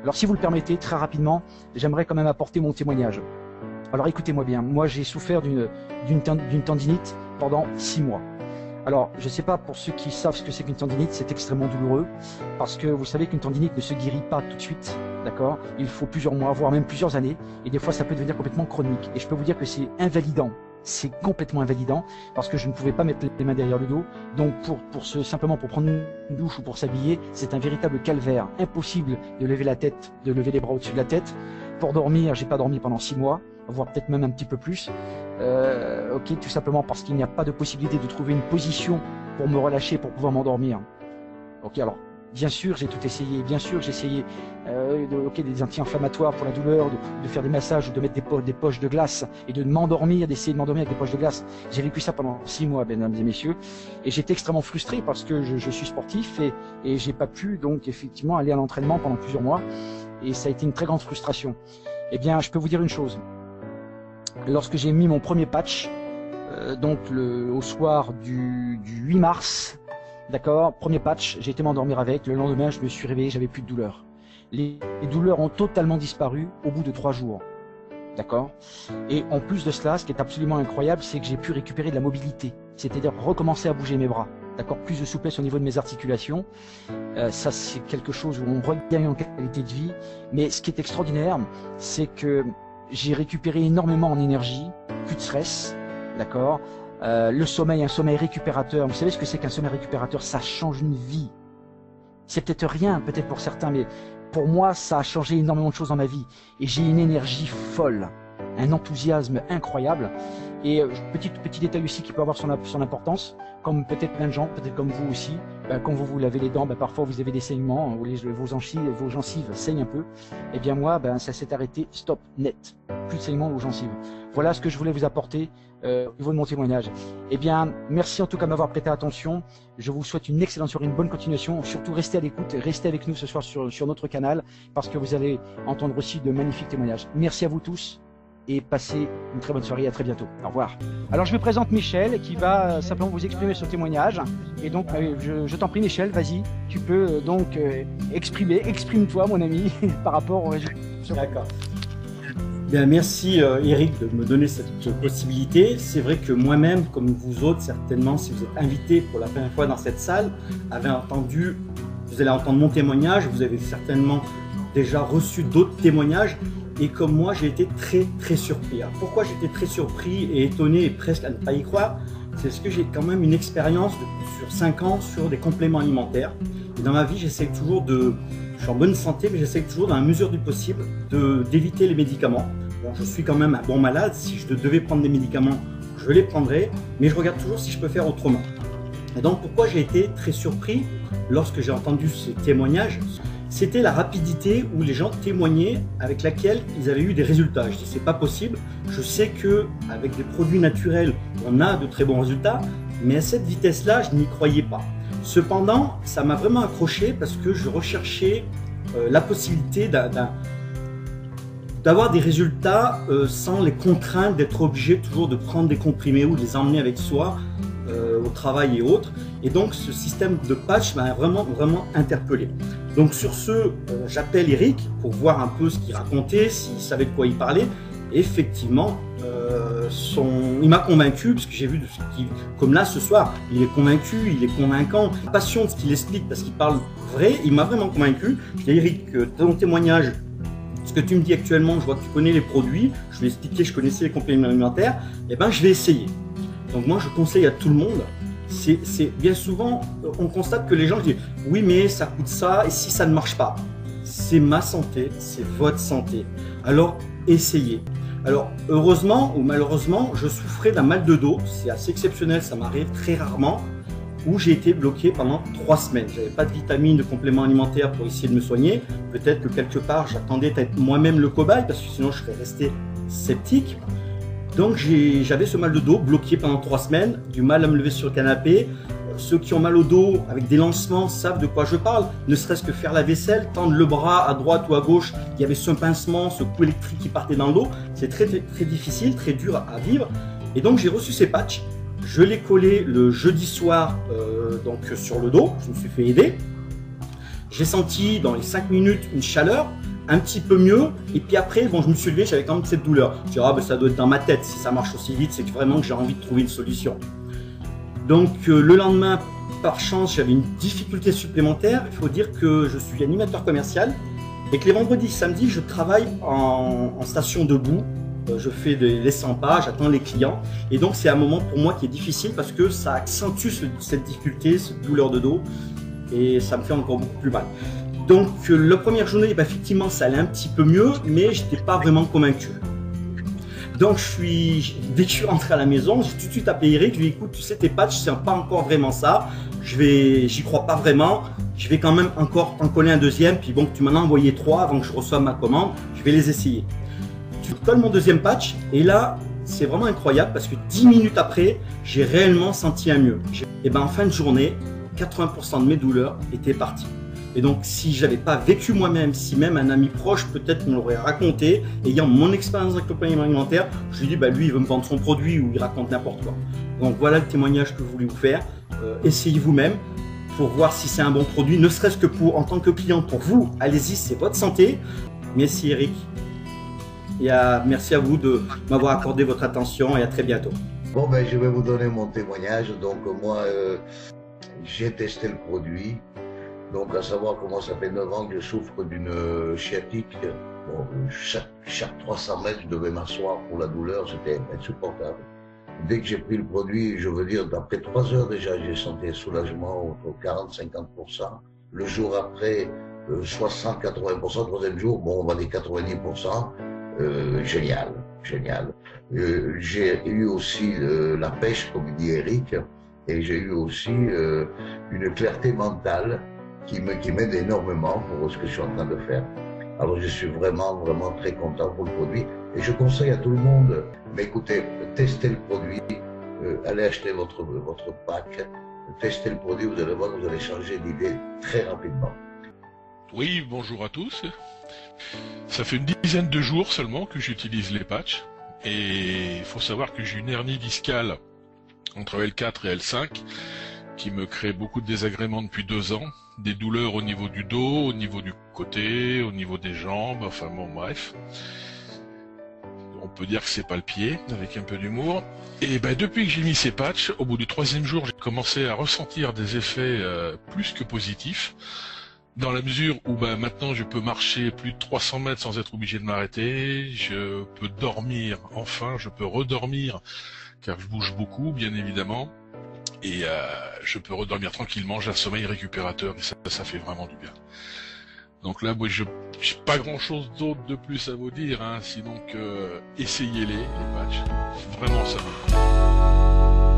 Alors si vous le permettez, très rapidement, j'aimerais quand même apporter mon témoignage. Alors écoutez-moi bien, moi j'ai souffert d'une tendinite pendant 6 mois. Alors, je ne sais pas pour ceux qui savent ce que c'est qu'une tendinite, c'est extrêmement douloureux, parce que vous savez qu'une tendinite ne se guérit pas tout de suite, d'accord? Il faut plusieurs mois, voire même plusieurs années, et des fois ça peut devenir complètement chronique. Et je peux vous dire que c'est invalidant, c'est complètement invalidant, parce que je ne pouvais pas mettre les mains derrière le dos, donc simplement pour prendre une douche ou pour s'habiller, c'est un véritable calvaire, impossible de lever la tête, de lever les bras au-dessus de la tête. Pour dormir, j'ai pas dormi pendant 6 mois, voire peut-être même un petit peu plus. Ok, tout simplement parce qu'il n'y a pas de possibilité de trouver une position pour me relâcher, pour pouvoir m'endormir. Ok, alors bien sûr j'ai tout essayé, bien sûr j'ai essayé des anti-inflammatoires pour la douleur, de faire des massages, de mettre des poches de glace et de m'endormir, d'essayer de m'endormir avec des poches de glace. J'ai vécu ça pendant 6 mois, mesdames et messieurs, et j'étais extrêmement frustré parce que je suis sportif et j'ai pas pu donc effectivement aller à l'entraînement pendant plusieurs mois, et ça a été une très grande frustration. Eh bien, je peux vous dire une chose. Lorsque j'ai mis mon premier patch, au soir du 8 mars, d'accord, premier patch, j'ai été m'endormir avec. Le lendemain, je me suis réveillé, j'avais plus de douleur. Les douleurs ont totalement disparu au bout de 3 jours, d'accord. Et en plus de cela, ce qui est absolument incroyable, c'est que j'ai pu récupérer de la mobilité, c'est-à-dire recommencer à bouger mes bras, d'accord, plus de souplesse au niveau de mes articulations. Ça, c'est quelque chose où on regagne en qualité de vie. Mais ce qui est extraordinaire, c'est que j'ai récupéré énormément en énergie, plus de stress, d'accord. Le sommeil, un sommeil récupérateur. Vous savez ce que c'est qu'un sommeil récupérateur? Ça change une vie. C'est peut-être rien, peut-être pour certains, mais pour moi, ça a changé énormément de choses dans ma vie. Et j'ai une énergie folle, un enthousiasme incroyable. Et petit détail aussi qui peut avoir son importance, comme peut-être plein de gens, peut-être comme vous aussi, quand vous vous lavez les dents, parfois vous avez des saignements, vos gencives saignent un peu. Et bien moi, ça s'est arrêté, stop, net, plus de saignements aux gencives. Voilà ce que je voulais vous apporter au niveau de mon témoignage. Eh bien, merci en tout cas de m'avoir prêté attention. Je vous souhaite une excellente soirée, une bonne continuation. Surtout, restez à l'écoute, restez avec nous ce soir sur notre canal, parce que vous allez entendre aussi de magnifiques témoignages. Merci à vous tous. Et passez une très bonne soirée, à très bientôt. Au revoir. Alors je me présente Michel qui va simplement vous exprimer son témoignage. Et donc je t'en prie Michel, vas-y, tu peux exprime-toi mon ami par rapport au résultat. D'accord. Bien, merci Eric de me donner cette possibilité. C'est vrai que moi-même, comme vous autres, certainement, si vous êtes invités pour la première fois dans cette salle, vous allez entendre mon témoignage, vous avez certainement déjà reçu d'autres témoignages. Et comme moi, j'ai été très surpris. Alors, pourquoi j'étais très surpris et étonné et presque à ne pas y croire? C'est parce que j'ai quand même une expérience sur 5 ans sur des compléments alimentaires. Et dans ma vie, j'essaie toujours je suis en bonne santé, mais j'essaie toujours dans la mesure du possible d'éviter les médicaments. Bon, je suis quand même un bon malade. Si je devais prendre des médicaments, je les prendrais, mais je regarde toujours si je peux faire autrement. Et donc, pourquoi j'ai été très surpris lorsque j'ai entendu ce témoignage? C'était la rapidité où les gens témoignaient avec laquelle ils avaient eu des résultats. Je dis c'est pas possible, je sais qu'avec des produits naturels, on a de très bons résultats, mais à cette vitesse-là, je n'y croyais pas. Cependant, ça m'a vraiment accroché parce que je recherchais la possibilité d'avoir des résultats sans les contraintes d'être obligé toujours de prendre des comprimés ou de les emmener avec soi au travail et autres. Et donc ce système de patch m'a vraiment interpellé. Donc sur ce, j'appelle Eric pour voir un peu ce qu'il racontait, s'il savait de quoi il parlait. Et effectivement, il m'a convaincu, parce que j'ai vu, comme là ce soir, il est convaincu, il est convaincant, passion de ce qu'il explique, parce qu'il parle vrai, il m'a vraiment convaincu. Je dis Eric, ton témoignage, ce que tu me dis actuellement, je vois que tu connais les produits, je vais expliquer, je connaissais les compléments alimentaires, et ben je vais essayer. Donc moi je conseille à tout le monde, c'est bien souvent, on constate que les gens disent oui mais ça coûte ça et si ça ne marche pas, c'est ma santé, c'est votre santé, alors essayez. Alors heureusement ou malheureusement je souffrais d'un mal de dos, c'est assez exceptionnel, ça m'arrive très rarement, où j'ai été bloqué pendant 3 semaines. J'avais pas de vitamines, de compléments alimentaires pour essayer de me soigner, peut-être que quelque part j'attendais d'être moi-même le cobaye parce que sinon je serais resté sceptique. Donc j'avais ce mal de dos bloqué pendant 3 semaines, du mal à me lever sur le canapé. Ceux qui ont mal au dos avec des lancements savent de quoi je parle, ne serait-ce que faire la vaisselle, tendre le bras à droite ou à gauche, il y avait ce pincement, ce coup électrique qui partait dans le dos. C'est très difficile, très dur à vivre. Et donc j'ai reçu ces patchs, je les collais le jeudi soir sur le dos, je me suis fait aider. J'ai senti dans les 5 minutes une chaleur, un petit peu mieux. Et puis après, bon, je me suis levé, j'avais quand même cette douleur. Je me suis dit, ah, ben, ça doit être dans ma tête. Si ça marche aussi vite, c'est que vraiment que j'ai envie de trouver une solution. Donc le lendemain, par chance, j'avais une difficulté supplémentaire. Il faut dire que je suis animateur commercial et que les vendredis et samedis, je travaille en station debout. Je fais les 100 pas, j'attends les clients. Et donc c'est un moment pour moi qui est difficile parce que ça accentue cette difficulté, cette douleur de dos. Et ça me fait encore beaucoup plus mal. Donc la première journée, bah, effectivement, ça allait un petit peu mieux, mais je n'étais pas vraiment convaincu. Donc dès que je suis rentré à la maison, j'ai tout de suite appelé Eric, je lui ai dit, écoute, tu sais, tes patchs, c'est pas encore vraiment ça, j'y crois pas vraiment, je vais quand même encore en coller un deuxième, puis bon, tu m'en as envoyé 3 avant que je reçoive ma commande, je vais les essayer. Tu colles mon deuxième patch, et là, c'est vraiment incroyable, parce que 10 minutes après, j'ai réellement senti un mieux. Et ben en fin de journée, 80% de mes douleurs étaient parties. Et donc, si j'avais pas vécu moi-même, si même un ami proche peut-être me l'aurait raconté, ayant mon expérience dans l'accompagnement alimentaire, je lui dis, bah lui, il veut me vendre son produit ou il raconte n'importe quoi. Donc voilà le témoignage que je voulais vous faire. Essayez vous-même pour voir si c'est un bon produit, ne serait-ce que en tant que client, pour vous, allez-y, c'est votre santé. Merci Eric. Et merci à vous de m'avoir accordé votre attention et à très bientôt. Bon, ben, je vais vous donner mon témoignage. Donc moi, j'ai testé le produit. Donc, à savoir comment ça fait 9 ans que je souffre d'une sciatique. Bon, chaque 300 mètres, je devais m'asseoir pour la douleur, c'était insupportable. Dès que j'ai pris le produit, je veux dire, après 3 heures déjà, j'ai senti un soulagement entre 40-50%. Le jour après, 60-80%. Troisième jour, bon, on va dire 90%. Génial, génial. J'ai eu aussi la pêche, comme dit Eric, et j'ai eu aussi une clarté mentale qui m'aide énormément pour ce que je suis en train de faire. Alors je suis vraiment très content pour le produit et je conseille à tout le monde, mais écoutez, testez le produit, allez acheter votre pack, testez le produit, vous allez voir que vous allez changer d'idée très rapidement. Oui, bonjour à tous. Ça fait une dizaine de jours seulement que j'utilise les patchs et il faut savoir que j'ai une hernie discale entre L4 et L5 qui me crée beaucoup de désagréments depuis 2 ans, des douleurs au niveau du dos, au niveau du côté, au niveau des jambes, enfin bon bref. On peut dire que c'est pas le pied, avec un peu d'humour. Et ben depuis que j'ai mis ces patchs, au bout du 3e jour, j'ai commencé à ressentir des effets plus que positifs, dans la mesure où ben, maintenant je peux marcher plus de 300 mètres sans être obligé de m'arrêter, je peux dormir, enfin je peux redormir, car je bouge beaucoup bien évidemment. Et je peux redormir tranquillement, j'ai un sommeil récupérateur et ça fait vraiment du bien. Donc là, moi, j'ai pas grand chose d'autre de plus à vous dire, hein, sinon que essayez-les, les patchs. Vraiment, ça vaut le coup.